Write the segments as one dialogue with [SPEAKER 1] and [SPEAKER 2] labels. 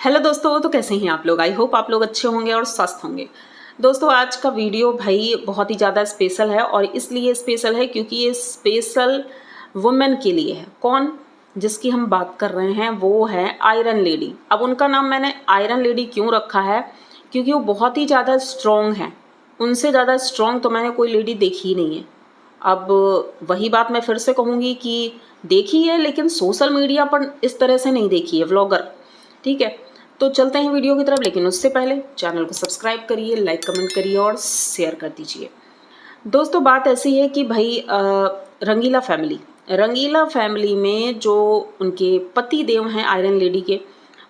[SPEAKER 1] Hello दोस्तों, तो कैसे हैं आप लोग। आई होप आप लोग अच्छे होंगे और स्वस्थ होंगे। दोस्तों आज का वीडियो भाई बहुत ही ज़्यादा स्पेशल है और इसलिए स्पेशल है क्योंकि ये स्पेशल वुमेन के लिए है। कौन जिसकी हम बात कर रहे हैं वो है आयरन लेडी। अब उनका नाम मैंने आयरन लेडी क्यों रखा है, क्योंकि वो बहुत ही ज़्यादा स्ट्रॉन्ग है। उनसे ज़्यादा स्ट्रॉन्ग तो मैंने कोई लेडी देखी ही नहीं है। अब वही बात मैं फिर से कहूँगी कि देखी है लेकिन सोशल मीडिया पर इस तरह से नहीं देखी है व्लॉगर। ठीक है, तो चलते हैं वीडियो की तरफ, लेकिन उससे पहले चैनल को सब्सक्राइब करिए, लाइक कमेंट करिए और शेयर कर दीजिए। दोस्तों बात ऐसी है कि भाई रंगीला फैमिली में जो उनके पति देव हैं आयरन लेडी के,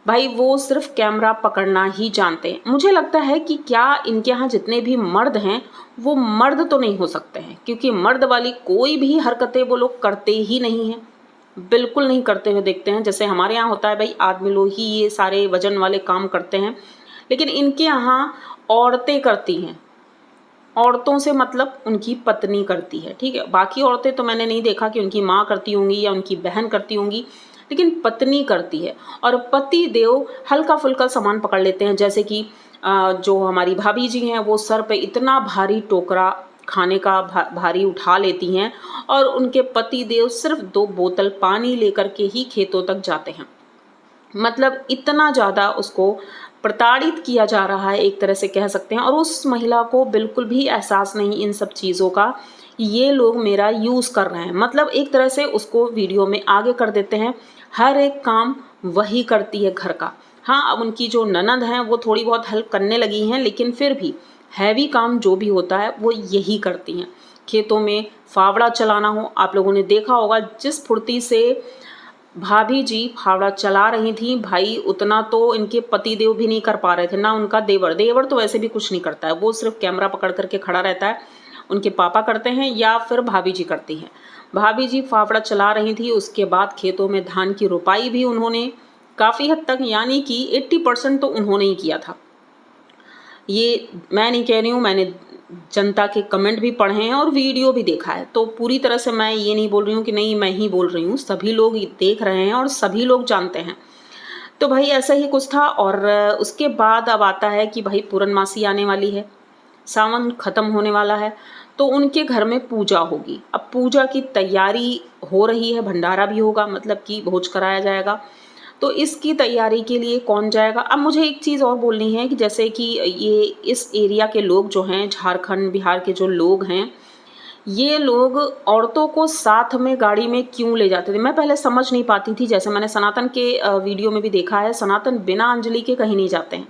[SPEAKER 1] भाई वो सिर्फ कैमरा पकड़ना ही जानते हैं। मुझे लगता है कि क्या इनके यहाँ जितने भी मर्द हैं वो मर्द तो नहीं हो सकते हैं, क्योंकि मर्द वाली कोई भी हरकतें वो लोग करते ही नहीं हैं, बिल्कुल नहीं करते हुए देखते हैं। जैसे हमारे यहाँ होता है भाई आदमी लोग ही ये सारे वजन वाले काम करते हैं, लेकिन इनके यहाँ औरतें करती हैं। औरतों से मतलब उनकी पत्नी करती है। ठीक है, बाकी औरतें तो मैंने नहीं देखा कि उनकी माँ करती होंगी या उनकी बहन करती होंगी, लेकिन पत्नी करती है। और पति देव हल्का फुल्का सामान पकड़ लेते हैं, जैसे कि जो हमारी भाभी जी हैं वो सर पे इतना भारी टोकरा खाने का भारी उठा लेती हैं और उनके पति देव सिर्फ 2 बोतल पानी लेकर के ही खेतों तक जाते हैं। मतलब इतना ज़्यादा उसको प्रताड़ित किया जा रहा है एक तरह से कह सकते हैं, और उस महिला को बिल्कुल भी एहसास नहीं इन सब चीज़ों का, ये लोग मेरा यूज़ कर रहे हैं। मतलब एक तरह से उसको वीडियो में आगे कर देते हैं, हर एक काम वही करती है घर का। हाँ, अब उनकी जो ननद हैं वो थोड़ी बहुत हेल्प करने लगी हैं, लेकिन फिर भी हैवी काम जो भी होता है वो यही करती हैं। खेतों में फावड़ा चलाना हो, आप लोगों ने देखा होगा जिस फुर्ती से भाभी जी फावड़ा चला रही थी, भाई उतना तो इनके पति देव भी नहीं कर पा रहे थे, ना उनका देवर तो वैसे भी कुछ नहीं करता है, वो सिर्फ कैमरा पकड़ करके खड़ा रहता है। उनके पापा करते हैं या फिर भाभी जी करती हैं। भाभी जी फावड़ा चला रही थी, उसके बाद खेतों में धान की रोपाई भी उन्होंने काफ़ी हद तक, यानी कि 80% तो उन्होंने ही किया था। ये मैं नहीं कह रही हूँ, मैंने जनता के कमेंट भी पढ़े हैं और वीडियो भी देखा है, तो पूरी तरह से मैं ये नहीं बोल रही हूँ कि नहीं मैं ही बोल रही हूँ, सभी लोग देख रहे हैं और सभी लोग जानते हैं। तो भाई ऐसा ही कुछ था। और उसके बाद अब आता है कि भाई पूर्णमासी आने वाली है, सावन खत्म होने वाला है, तो उनके घर में पूजा होगी। अब पूजा की तैयारी हो रही है, भंडारा भी होगा, मतलब कि भोज कराया जाएगा। तो इसकी तैयारी के लिए कौन जाएगा। अब मुझे एक चीज़ और बोलनी है कि जैसे कि ये इस एरिया के लोग जो हैं, झारखंड बिहार के जो लोग हैं, ये लोग औरतों को साथ में गाड़ी में क्यों ले जाते थे, मैं पहले समझ नहीं पाती थी। जैसे मैंने सनातन के वीडियो में भी देखा है, सनातन बिना अंजलि के कहीं नहीं जाते हैं।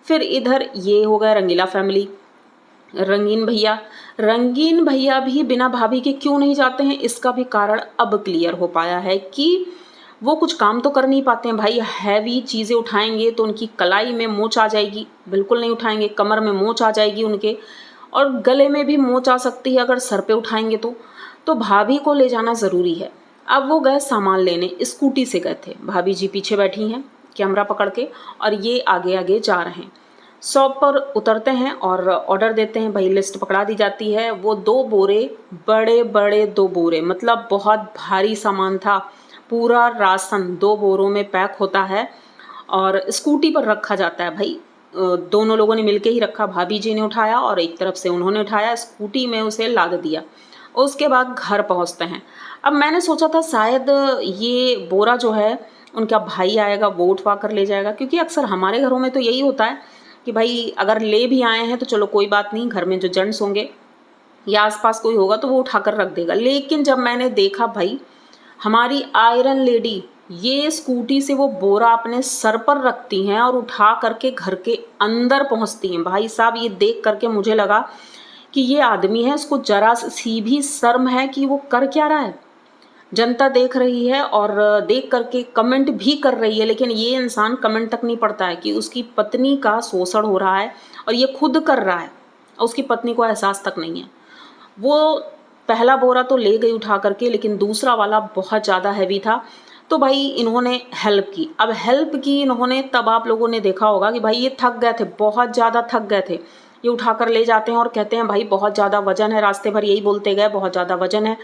[SPEAKER 1] फिर इधर ये हो गया रंगीला फैमिली, रंगीन भैया भी बिना भाभी के क्यों नहीं जाते हैं, इसका भी कारण अब क्लियर हो पाया है कि वो कुछ काम तो कर नहीं पाते हैं। भाई हैवी चीज़ें उठाएंगे तो उनकी कलाई में मोच आ जाएगी, बिल्कुल नहीं उठाएंगे, कमर में मोच आ जाएगी उनके, और गले में भी मोच आ सकती है अगर सर पे उठाएंगे तो भाभी को ले जाना ज़रूरी है। अब वो गए सामान लेने, स्कूटी से गए थे, भाभी जी पीछे बैठी हैं कैमरा पकड़ के और ये आगे आगे जा रहे हैं। शॉप पर उतरते हैं और ऑर्डर देते हैं, भाई लिस्ट पकड़ा दी जाती है। वो 2 बोरे, बड़े बड़े 2 बोरे, मतलब बहुत भारी सामान था, पूरा राशन 2 बोरों में पैक होता है और स्कूटी पर रखा जाता है। भाई दोनों लोगों ने मिलके ही रखा, भाभी जी ने उठाया और एक तरफ से उन्होंने उठाया, स्कूटी में उसे लाद दिया। उसके बाद घर पहुंचते हैं। अब मैंने सोचा था शायद ये बोरा जो है उनका भाई आएगा, वो उठवा कर ले जाएगा, क्योंकि अक्सर हमारे घरों में तो यही होता है कि भाई अगर ले भी आए हैं तो चलो कोई बात नहीं, घर में जो जेंट्स होंगे या आसपास कोई होगा तो वो उठाकर रख देगा। लेकिन जब मैंने देखा भाई हमारी आयरन लेडी ये स्कूटी से वो बोरा अपने सर पर रखती हैं और उठा करके घर के अंदर पहुंचती हैं। भाई साहब ये देख करके मुझे लगा कि ये आदमी है, इसको जरा सी भी शर्म है कि वो कर क्या रहा है। जनता देख रही है और देख करके कमेंट भी कर रही है, लेकिन ये इंसान कमेंट तक नहीं पढ़ता है कि उसकी पत्नी का शोषण हो रहा है और ये खुद कर रहा है और उसकी पत्नी को एहसास तक नहीं है। वो पहला बोरा तो ले गई उठा करके, लेकिन दूसरा वाला बहुत ज़्यादा हैवी था, तो भाई इन्होंने हेल्प की। अब हेल्प की इन्होंने तब आप लोगों ने देखा होगा कि भाई ये थक गए थे, बहुत ज़्यादा थक गए थे। ये उठाकर ले जाते हैं और कहते हैं भाई बहुत ज़्यादा वजन है, रास्ते भर यही बोलते गए बहुत ज़्यादा वजन है।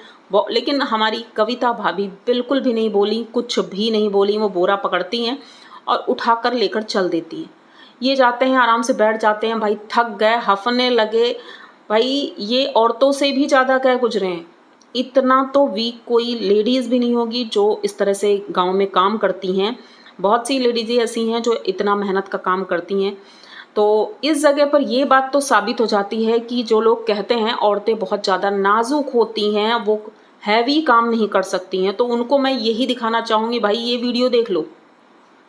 [SPEAKER 1] लेकिन हमारी कविता भाभी बिल्कुल भी नहीं बोली, कुछ भी नहीं बोली, वो बोरा पकड़ती हैं और उठाकर लेकर चल देती हैं। ये जाते हैं, आराम से बैठ जाते हैं, भाई थक गए, हफने लगे, भाई ये औरतों से भी ज़्यादा कह गुजरे हैं। इतना तो वीक कोई लेडीज़ भी नहीं होगी जो इस तरह से गाँव में काम करती हैं। बहुत सी लेडीज़ें ऐसी हैं जो इतना मेहनत का काम करती हैं। तो इस जगह पर ये बात तो साबित हो जाती है कि जो लोग कहते हैं औरतें बहुत ज़्यादा नाजुक होती हैं, वो हैवी काम नहीं कर सकती हैं, तो उनको मैं यही दिखाना चाहूँगी, भाई ये वीडियो देख लो।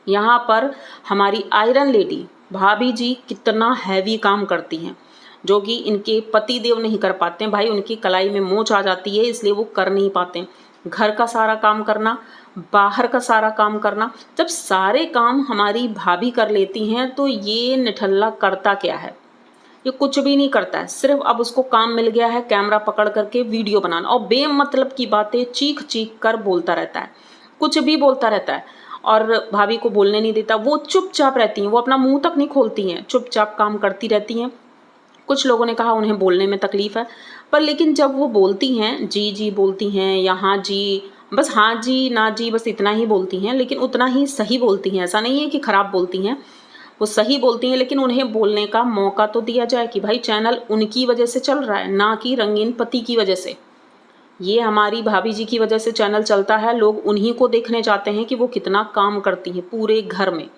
[SPEAKER 1] यहाँ पर हमारी आयरन लेडी भाभी जी कितना हैवी काम करती हैं, जो कि इनके पति देव नहीं कर पाते हैं। भाई उनकी कलाई में मोच आ जाती है, इसलिए वो कर नहीं पाते। घर का सारा काम करना, बाहर का सारा काम करना, जब सारे काम हमारी भाभी कर लेती हैं तो ये निठल्ला करता क्या है? ये कुछ भी नहीं करता है। सिर्फ अब उसको काम मिल गया है कैमरा पकड़ करके वीडियो बनाना, और बेमतलब की बातें चीख चीख कर बोलता रहता है, कुछ भी बोलता रहता है और भाभी को बोलने नहीं देता। वो चुपचाप रहती हैं, वो अपना मुंह तक नहीं खोलती हैं, चुपचाप काम करती रहती हैं। कुछ लोगों ने कहा उन्हें बोलने में तकलीफ़ है, पर लेकिन जब वो बोलती हैं, जी जी बोलती हैं, या हाँ जी, बस हाँ जी ना जी, बस इतना ही बोलती हैं, लेकिन उतना ही सही बोलती हैं। ऐसा नहीं है कि ख़राब बोलती हैं, वो सही बोलती हैं, लेकिन उन्हें बोलने का मौका तो दिया जाए कि भाई चैनल उनकी वजह से चल रहा है, ना कि रंगीन पति की वजह से। ये हमारी भाभी जी की वजह से चैनल चलता है। लोग उन्हीं को देखने जाते हैं कि वो कितना काम करती हैं पूरे घर में।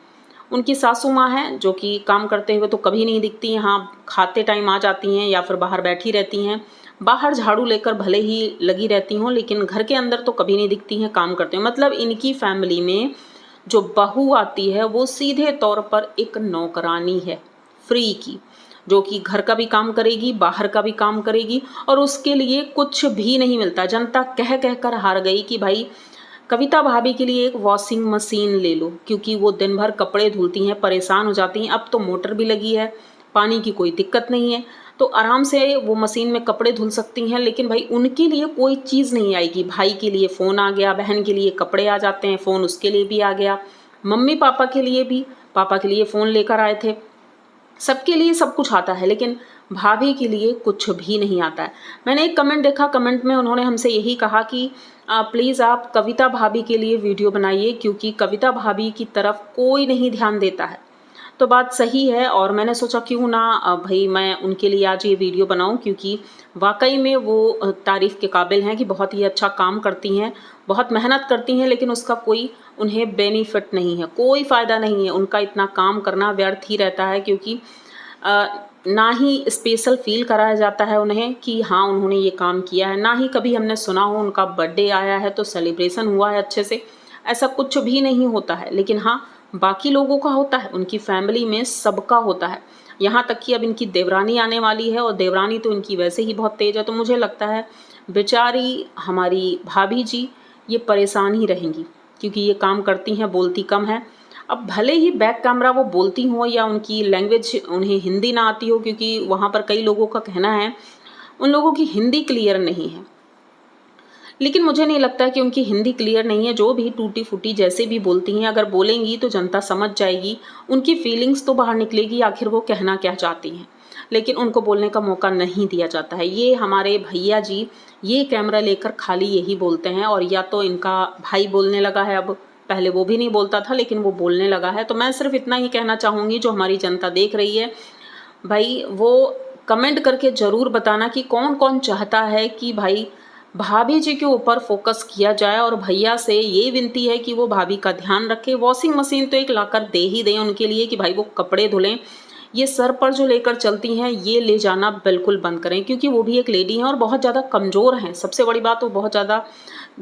[SPEAKER 1] उनकी सासू माँ हैं जो कि काम करते हुए तो कभी नहीं दिखती हैं, हाँ खाते टाइम आ जाती हैं या फिर बाहर बैठी रहती हैं। बाहर झाड़ू लेकर भले ही लगी रहती हों, लेकिन घर के अंदर तो कभी नहीं दिखती हैं काम करते हुए। मतलब इनकी फैमिली में जो बहू आती है वो सीधे तौर पर एक नौकरानी है, फ्री की, जो कि घर का भी काम करेगी, बाहर का भी काम करेगी, और उसके लिए कुछ भी नहीं मिलता। जनता कह कह कर हार गई कि भाई कविता भाभी के लिए एक वॉशिंग मशीन ले लो, क्योंकि वो दिन भर कपड़े धुलती हैं, परेशान हो जाती हैं। अब तो मोटर भी लगी है, पानी की कोई दिक्कत नहीं है, तो आराम से वो मशीन में कपड़े धुल सकती हैं। लेकिन भाई उनके लिए कोई चीज़ नहीं आएगी। भाई के लिए फ़ोन आ गया, बहन के लिए कपड़े आ जाते हैं, फ़ोन उसके लिए भी आ गया, मम्मी पापा के लिए भी, पापा के लिए फ़ोन लेकर आए थे। सबके लिए सब कुछ आता है, लेकिन भाभी के लिए कुछ भी नहीं आता है। मैंने एक कमेंट देखा, कमेंट में उन्होंने हमसे यही कहा कि प्लीज़ आप कविता भाभी के लिए वीडियो बनाइए, क्योंकि कविता भाभी की तरफ कोई नहीं ध्यान देता है। तो बात सही है, और मैंने सोचा क्यों ना भाई मैं उनके लिए आज ये वीडियो बनाऊं, क्योंकि वाकई में वो तारीफ़ के काबिल हैं कि बहुत ही अच्छा काम करती हैं, बहुत मेहनत करती हैं, लेकिन उसका कोई उन्हें बेनिफिट नहीं है, कोई फ़ायदा नहीं है। उनका इतना काम करना व्यर्थ ही रहता है, क्योंकि ना ही स्पेशल फील कराया जाता है उन्हें कि हाँ उन्होंने ये काम किया है, ना ही कभी हमने सुना हो उनका बर्थडे आया है तो सेलिब्रेशन हुआ है अच्छे से, ऐसा कुछ भी नहीं होता है। लेकिन हाँ बाकी लोगों का होता है, उनकी फैमिली में सबका होता है। यहाँ तक कि अब इनकी देवरानी आने वाली है, और देवरानी तो इनकी वैसे ही बहुत तेज़ है, तो मुझे लगता है बेचारी हमारी भाभी जी ये परेशान ही रहेंगी, क्योंकि ये काम करती हैं, बोलती कम है। अब भले ही बैक कैमरा वो बोलती हों या उनकी लैंग्वेज उन्हें हिंदी ना आती हो, क्योंकि वहाँ पर कई लोगों का कहना है उन लोगों की हिंदी क्लियर नहीं है, लेकिन मुझे नहीं लगता कि उनकी हिंदी क्लियर नहीं है। जो भी टूटी फूटी जैसे भी बोलती हैं, अगर बोलेंगी तो जनता समझ जाएगी, उनकी फीलिंग्स तो बाहर निकलेगी, आखिर वो कहना क्या चाहती हैं, लेकिन उनको बोलने का मौका नहीं दिया जाता है। ये हमारे भैया जी ये कैमरा लेकर खाली यही बोलते हैं, और या तो इनका भाई बोलने लगा है, अब पहले वो भी नहीं बोलता था लेकिन वो बोलने लगा है। तो मैं सिर्फ इतना ही कहना चाहूँगी, जो हमारी जनता देख रही है भाई वो कमेंट करके ज़रूर बताना कि कौन कौन चाहता है कि भाई भाभी जी के ऊपर फोकस किया जाए, और भैया से ये विनती है कि वो भाभी का ध्यान रखें। वॉशिंग मशीन तो एक लाकर दे ही दें उनके लिए कि भाई वो कपड़े धुलें। ये सर पर जो लेकर चलती हैं ये ले जाना बिल्कुल बंद करें, क्योंकि वो भी एक लेडी हैं और बहुत ज़्यादा कमज़ोर हैं। सबसे बड़ी बात, वो बहुत ज़्यादा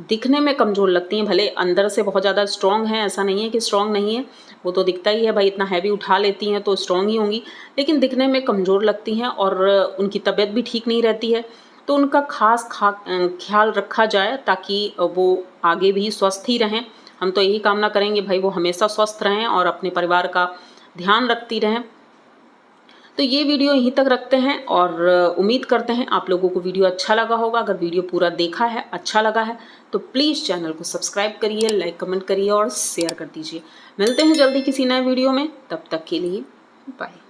[SPEAKER 1] दिखने में कमज़ोर लगती हैं, भले अंदर से बहुत ज़्यादा स्ट्रॉन्ग हैं, ऐसा नहीं है कि स्ट्रॉन्ग नहीं है, वो तो दिखता ही है भाई, इतना हैवी उठा लेती हैं तो स्ट्रॉन्ग ही होंगी, लेकिन दिखने में कमज़ोर लगती हैं और उनकी तबीयत भी ठीक नहीं रहती है। तो उनका खास ख्याल रखा जाए ताकि वो आगे भी स्वस्थ ही रहें। हम तो यही कामना करेंगे भाई वो हमेशा स्वस्थ रहें और अपने परिवार का ध्यान रखती रहें। तो ये वीडियो यहीं तक रखते हैं, और उम्मीद करते हैं आप लोगों को वीडियो अच्छा लगा होगा। अगर वीडियो पूरा देखा है, अच्छा लगा है, तो प्लीज़ चैनल को सब्सक्राइब करिए, लाइक कमेंट करिए और शेयर कर दीजिए। मिलते हैं जल्दी किसी नए वीडियो में, तब तक के लिए बाय।